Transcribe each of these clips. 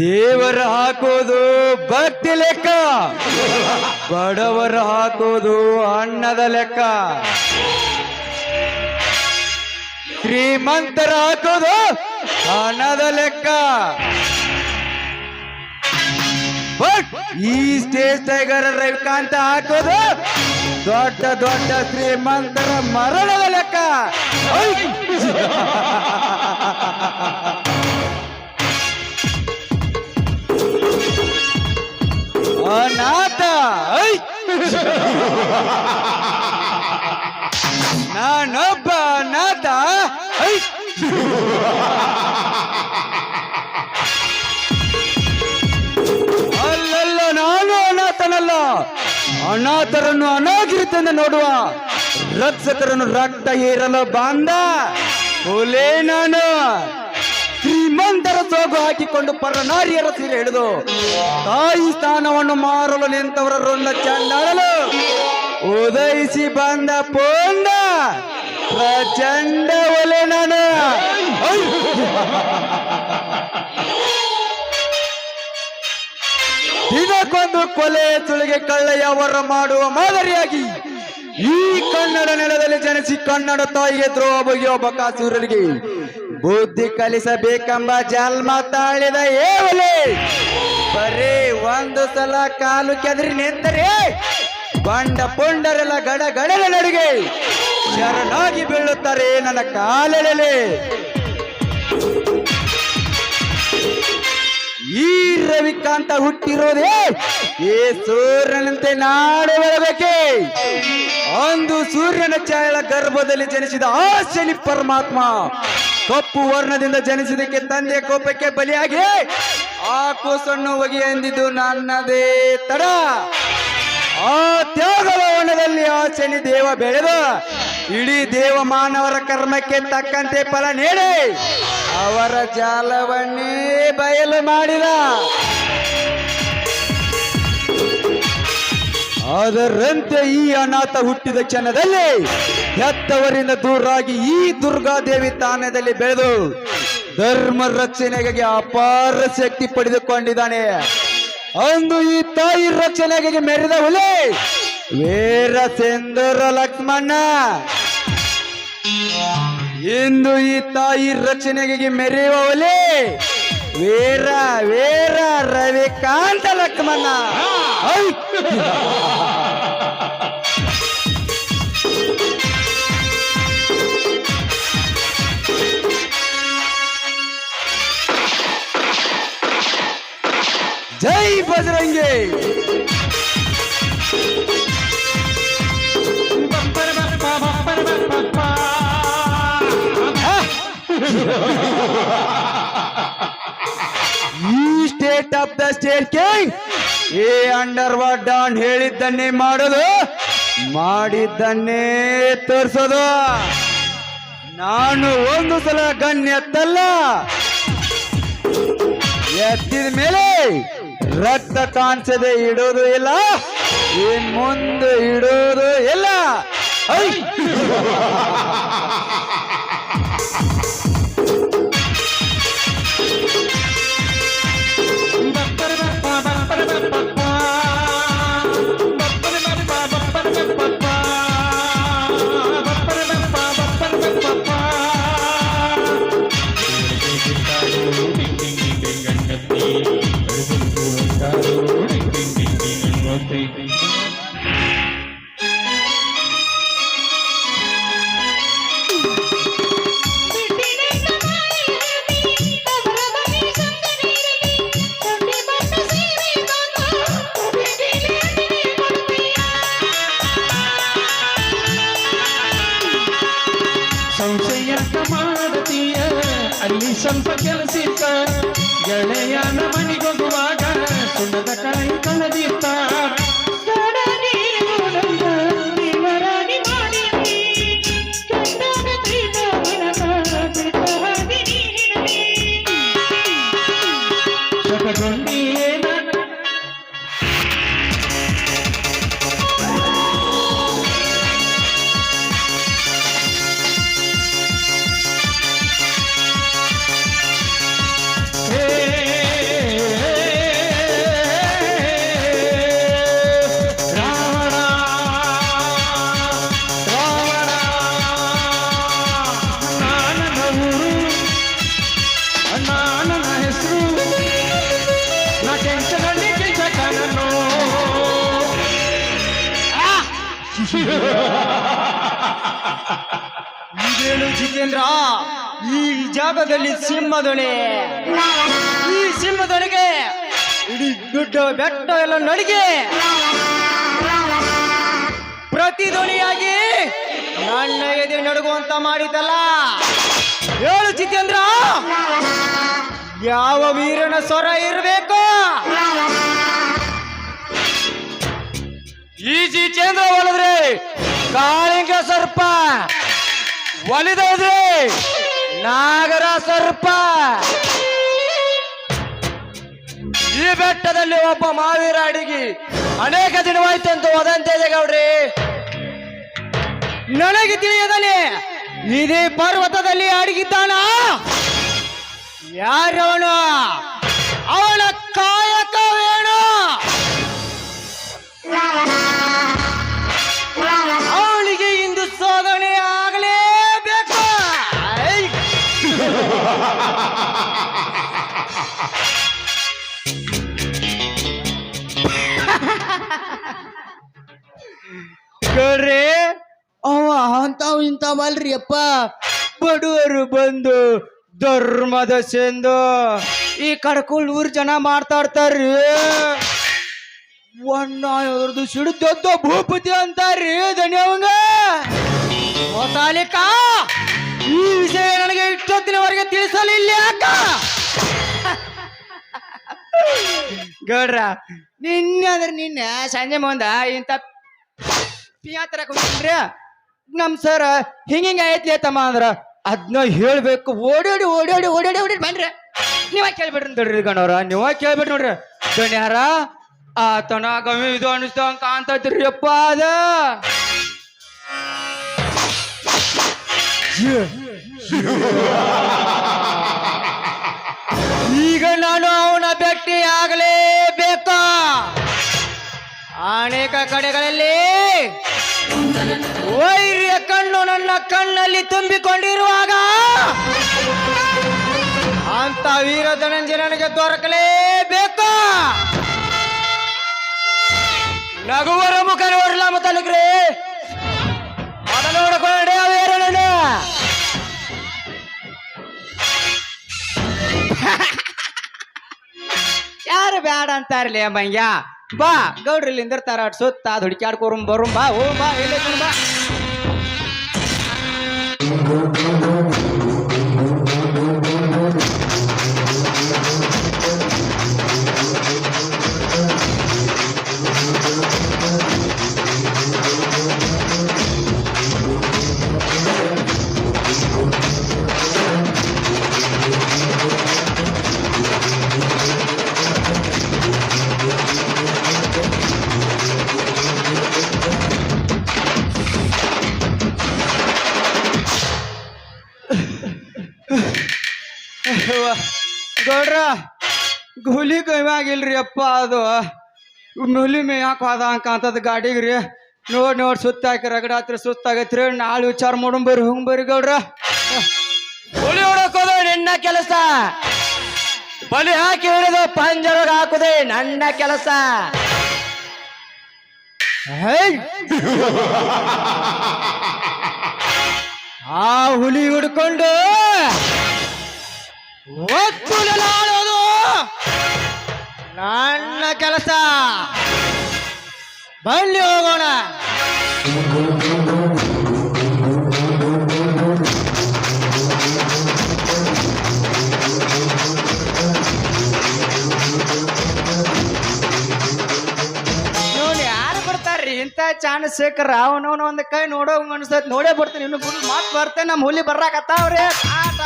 ದೇವರ ಹಾಕೋದು ಭಕ್ತಿ ಲೆಕ್ಕ, ಬಡವರ ಹಾಕೋದು ಅನ್ನದ ಲೆಕ್ಕ, ಶ್ರೀಮಂತರ ಹಾಕೋದು ಹಣದ ಲೆಕ್ಕ. ಬಟ್ ಈ ಸ್ಟೇಜ್ ಟೈಗರ್ ರವಿಕಾಂತ ಹಾಕೋದು ದೊಡ್ಡ ದೊಡ್ಡ ಶ್ರೀಮಂತರ ಮರಣದ ಲೆಕ್ಕ. ಅನಾಥ ನಾನೊಬ್ಬ ಅನಾಥ. ಅಲ್ಲಲ್ಲ, ನಾನು ಅನಾಥನಲ್ಲ. ಅನಾಥರನ್ನು ಅನಾಗಿರುತ್ತೆಂದು ನೋಡುವ, ರಕ್ಷಕರನ್ನು ರಕ್ತ ಏರಲು ಬಂದ ಹುಲೇ ನಾನು. ಶ್ರೀಮಂತರ ಸೋಗು ಹಾಕಿಕೊಂಡು ಪರನಾರಿಯರ ಸೀರೆ ಹಿಡಿದು ತಾಯಿ ಸ್ಥಾನವನ್ನು ಮಾರಲು ನಿಂತವರ ರುಂಡ ಚಂಡಾಡಲು ಉದಯಿಸಿ ಬಂದ ಪೋಂಡ ಪ್ರಚಂಡ ಒಲೆ ನಾನು. ದಿನಕ್ಕೊಂದು ಕೊಲೆ ಸುಳಿಗೆ ಕಳ್ಳೆಯವರ ಮಾಡುವ ಮಾದರಿಯಾಗಿ ಈ ಕನ್ನಡ ನೆಲದಲ್ಲಿ ಜನಿಸಿ ಕನ್ನಡ ತಾಯಿಗೆ ದ್ರೋಹ ಬಗೆಯುವ ಬಕಾಸುರರಿಗೆ ಬುದ್ಧಿ ಕಲಿಸಬೇಕೆಂಬ ಜನ್ಮ ತಾಳಿದ ಏವಲೆ. ಬರೀ ಒಂದು ಸಲ ಕಾಲು ಕೆದರಿ ನಿಂತರೆ ಬಂಡ ಪುಂಡರೆಲ್ಲ ಗಡಗಡಲ ನಡುಗೆ ಶರಣಾಗಿ ಬೀಳುತ್ತಾರೆ ನನ್ನ ಕಾಲೆಳೆ. ಈ ರವಿಕಾಂತ ಹುಟ್ಟಿರೋದೇ ಈ ಸೂರ್ಯನಂತೆ ನಾಡು ಬೆಳಬೇಕೆ. ಒಂದು ಸೂರ್ಯನ ಛಾಯಳ ಗರ್ಭದಲ್ಲಿ ಜನಿಸಿದ ಆ ಶನಿ ಪರಮಾತ್ಮ ಕಪ್ಪು ವರ್ಣದಿಂದ ಜನಿಸಿದಕ್ಕೆ ತಂದೆಯ ಕೋಪಕ್ಕೆ ಬಲಿಯಾಗಿ ಆ ಕೂಸನ್ನು ಒಗಿ ಎಂದಿದ್ದು ನನ್ನದೇ ತಡ. ಆ ತ್ಯಾಗದ ವನದಲ್ಲಿ ಆ ಶನಿ ದೇವ ಬೆಳೆದ ಇಡೀ ದೇವ ಮಾನವರ ಕರ್ಮಕ್ಕೆ ತಕ್ಕಂತೆ ಫಲ ನೀಡಿ ಅವರ ಜಾಲವನ್ನೇ ಬಯಲು ಮಾಡಿದ. ಅದರಂತೆ ಈ ಅನಾಥ ಹುಟ್ಟಿದ ಕ್ಷಣದಲ್ಲಿ ಹೆತ್ತವರಿಂದ ದೂರಾಗಿ ಈ ದುರ್ಗಾದೇವಿ ತಾಣದಲ್ಲಿ ಬೆಳೆದು ಧರ್ಮ ರಕ್ಷಣೆಗಾಗಿ ಅಪಾರ ಶಕ್ತಿ ಪಡೆದುಕೊಂಡಿದ್ದಾನೆ. ಅಂದು ಈ ತಾಯಿ ರಕ್ಷಣೆಗಾಗಿ ಮೆರೆದ ಹುಲಿ ವೀರ ಸಿಂಧೂರ ಲಕ್ಷ್ಮಣ. ಇಂದು ಈ ತಾಯಿ ರಕ್ಷಣೆಗಾಗಿ ಮೆರೆಯುವ ಹುಲಿ ವೀರ ವೀರ ರವಿಕಾಂತ ಲಕ್ಷ್ಮಣ. ಜೈ ಬಜರಂಗಿ. ಈ state of the state king ಈ ಅಂಡರ್ ವರ್ಲ್ಡ್ ಡಾನ್ ಹೇಳಿದ್ದನ್ನೇ ಮಾಡೋದು, ಮಾಡಿದ್ದನ್ನೇ ತೋರಿಸೋದು. ನಾನು ಒಂದು ಸಲ ಗನ್ ಎತ್ತಲ್ಲ, ಎತ್ತಿದ ಮೇಲೆ ರಕ್ತ ಕಾಣಿಸದೆ ಇಡೋದು ಇಲ್ಲ, ಇನ್ ಮುಂದೆ ಇಡೋದು ಇಲ್ಲ. ಅಲ್ಲಿ ಸ್ವಲ್ಪ ಕೆಲಸಿತ್ತ, ಗೆಳೆಯನ ಮನೆಗೋಗುವಾಗ ಸುಣ್ಣದ ಕಾಯಿ ಕಳೆದಿತ್ತ. ಇದೇನು ಜಿತೇಂದ್ರ, ಈ ಜಾಗದಲ್ಲಿ ಸಿಂಹದೊಣೆ, ಈ ಸಿಂಹದೊಣೆಗೆ ಇಡೀ ಗುಡ್ಡ ಬೆಟ್ಟ ಎಲ್ಲ ನಡಿಗೆ ಪ್ರತಿಧ್ವನಿಯಾಗಿ ನನ್ನ ಎದೆ ನಡುಗುವಂತ ಮಾಡಿದಲ್ಲ. ಹೇಳು ಜಿತೇಂದ್ರ, ಯಾವ ವೀರನ ಸ್ವರ ಇರಬೇಕು? ಈ ಜಿತೇಂದ್ರ ಒಲಿದ್ರೆ ಕಾಳಿಂಗ ಸರ್ಪ, ಒಲಿದೋದ್ರೆ ನಾಗರ ಸರ್ಪ. ಈ ಬೆಟ್ಟದಲ್ಲಿ ಒಬ್ಬ ಮಾವೀರ ಅಡಿಗಿ ಅನೇಕ ದಿನವಾಯ್ತಂತ ವದಂತೆ ಇದೆ ಗೌಡ್ರಿ. ನನಗೆ ತಿಳಿಯದಲೆ ಇದೇ ಪರ್ವತದಲ್ಲಿ ಅಡಗಿದ್ದಾನ. ಯಾರವನು? ಅವನ ಕಾಯಕವೇನು? ಅವನಿಗೆ ಇಂದು ಶೋಧನೆ ಆಗಲೇಬೇಕು. ಐ! ಗೌಡ್ರಿ, ಅವ ಅಂತಾವ್ ಇಂತಾವಲ್ರಿ ಅಪ್ಪ. ಬಡವರು ಬಂದು ಧರ್ಮದ ಸೆಂದು ಈ ಕಡ್ಕೊಳ್ಳೂರ್ ಜನ ಮಾತಾಡ್ತಾರ್ರಿ. ಒಣ್ಣದು ಸಿಡಿದೊದ್ದ ಭೂಪತಿ ಅಂತಾರ್ರಿ ಧನ್ಯವಂಗ. ತಾಲಿಕ, ಈ ವಿಷಯ ನನಗೆ ಇಷ್ಟೊತ್ತಿನವರೆಗೆ ತಿಳಿಸಲಿಲ್ಲ ಯಾಕ? ಗೌಡ್ರ, ನಿನ್ನೆ ಅಂದ್ರೆ ನಿನ್ನೆ ಸಂಜೆ ಮುಂದ ಇಂತ ಪಿಯಾತ್ರ ಕುಂತ್ರಿ ನಮ್ ಸರ್ ಹಿಂಗ ಐತ್ಲಿ ತಮ್ಮ ಅಂದ್ರ ಅದ್ನ ಹೇಳ್ಬೇಕು. ಓಡಾಡಿ ಓಡಾಡಿ ಓಡಾಡಿ ಓಡಾಡಿ ಬನ್ರಿ. ನೀವ ಕೇಳ್ಬಿಡ್ರಿ ನೋಡ್ರಿ ಗಣವ್ರ, ನೀವ ಕೇಳ್ಬಿಡ್ರಿ ನೋಡ್ರಿ. ಗಣ್ಯಾರ ಆತನ ಗವಿ ಇದು ಅನಿಸ್ತಂಗ ಕಾಣ್ತೈತ್ರಿ ಅಪ್ಪ. ಅದ ಈಗ ನಾನು ಅವನ ಭೇಟಿ ಆಗಲೇಬೇಕು. ಅನೇಕ ಕಡೆಗಳಲ್ಲಿ ವೈರ್ಯ ಕಣ್ಣು ನನ್ನ ಕಣ್ಣಲ್ಲಿ ತುಂಬಿಕೊಂಡಿರುವಾಗ ಅಂತ ವೀರ ಧನಂಜಯ ನನಗೆ ದೊರಕಲೇಬೇಕು. ನಗುವರ ಮುಖ ನೋಡ್ಲ ಮತ್ತಲ್ಗ್ರಿ ಅದ ನೋಡ್ಕೊಂಡೆ ಅವೇರಣ್ಣ. ಯಾರು ಬ್ಯಾಡ ಅಂತಾರ್ಲಿ ಮಂಗ್ಯ. ಬಾ ಗೌಡ್ರಲ್ಲಿ ನಿಂದಿರ್ತಾರ ಸುತ್ತ ಹುಡುಕ್ಯಾಡ್ಕೋರು ಬರು. ಬಾ ಓ ಬಾ ಇಲ್ಲ ಬಾ. ಗೌಡ್ರ, ಹುಲಿ ಕೈವಾಗಿಲ್ರಿ ಅಪ್ಪ. ಅದು ಹುಲಿ ಮೇಯಾಕ ಹೋದ ಅಂತದ ಗಾಡಿಗ್ರಿ. ನೋಡ್ ಸುತ್ತ ಹಾಕಿ ರಗಡಾತ್ರಿ ಸುತ್ತಾಗತ್ರಿ. ನಾಳೆ ವಿಚಾರ ಮಾಡೋಣ ಬರ್ರಿ. ಹಂಗ್ ಬರ್ರಿ ಗೌಡ್ರ. ಹುಲಿ ಹೊಡಕೋದ ನಿನ್ನ ಕೆಲಸ, ಬಲಿ ಹಾಕಿ ಹಿಡಿದು ಪಂಜರಗ ಹಾಕುದೇ ನನ್ನ ಕೆಲಸ. ಆ ಹುಲಿ ಹಿಡ್ಕೊಂಡು ಒತ್ತುಲಾಡೋದು ನನ್ನ ಕೆಲಸ. ಬನ್ನಿ ಹೋಗೋಣ. ನೋಡಿ ಯಾರು ಬರ್ತಾರ್ರಿ ಇಂಥ ಚಾನ್ಸ್ ಸಿಕ್ಕ್ರ ಅವನವನ ಒಂದ್ ಕೈ ನೋಡೋ ಅನ್ಸತ್. ನೋಡೇ ಬರ್ತೀನಿ. ಇನ್ನು ಫುಲ್ ಮಾತು ಬರ್ತೇನೆ. ನಮ್ಮ ಹುಲಿ ಬರ್ರಾಕತ್ತಾವ್ರಿ. ಆಟ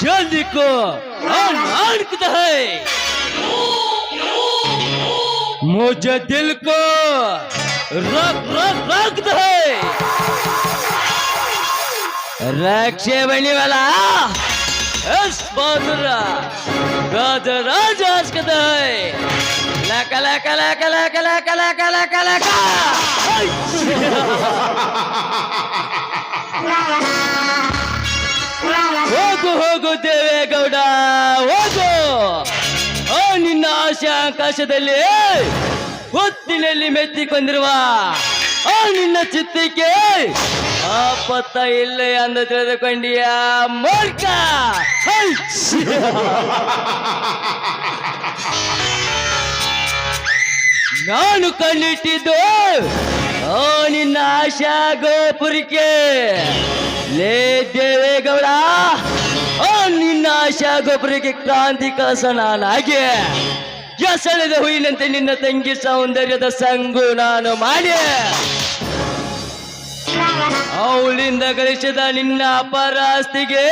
जल्दी को अनकता है, मुझे दिल को रखता है। ರಕ್ಷೆ ಬಣಿವಲ್ಲ ಎಷ್ಟ್ ಬಹದ್ದೂರ ರಾಜ ಹಸ್ಕದೈ ಲಕ ಲಕ ಲಕ ಲಕ ಲಕ ಲಕ ಲಕ ಲಕ ಹೋಗು ಹೋಗು ದೇವೇಗೌಡ ಹೋಗು ಓ ನಿನ್ನ ಆಶೆ ಆಕಾಶದಲ್ಲಿ ಹೊತ್ತಿನಲ್ಲಿ ಮೆತ್ತಿಕೊಂಡಿರುವ ಆ ನಿನ್ನ ಚಿತ್ತಕ್ಕೆ ಆಪತ್ತ ಇಲ್ಲ ಎಂದು ತಿಳಿದುಕೊಂಡಿಯ ಮೂರ್ಖ ಹೈ! ನಾನು ಕಣ್ಣಿಟ್ಟಿದ್ದು ಓ ನಿನ್ನ ಆಶಾ ಗೋಪುರಕ್ಕೆ ಲೇ ದೇವೇಗೌಡ ಓ ನಿನ್ನ ಆಶಾ ಗೋಪುರಕ್ಕೆ ಕ್ರಾಂತಿ ಕಳಸ ನಾನಾಗಿ ಎಸಳೆದ ಹೂವಿನಂತೆ ನಿನ್ನ ತಂಗಿ ಸೌಂದರ್ಯದ ಸಂಗು ನಾನು ಮಾಡಿ ಅವಳಿಂದ ಗಳಿಸಿದ ನಿನ್ನ ಅಪಾರ ಆಸ್ತಿಗೆ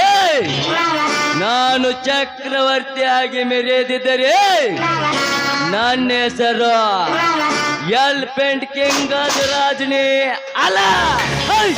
ನಾನು ಚಕ್ರವರ್ತಿಯಾಗಿ ಮೆರೆದಿದ್ದರೆ ನನ್ನ ಹೆಸರು ಎಲ್ಪೆಂಟ್ ಕಿಂಗ್ ರಾಜನೇ ಅಲ್ಲ ಹೈ!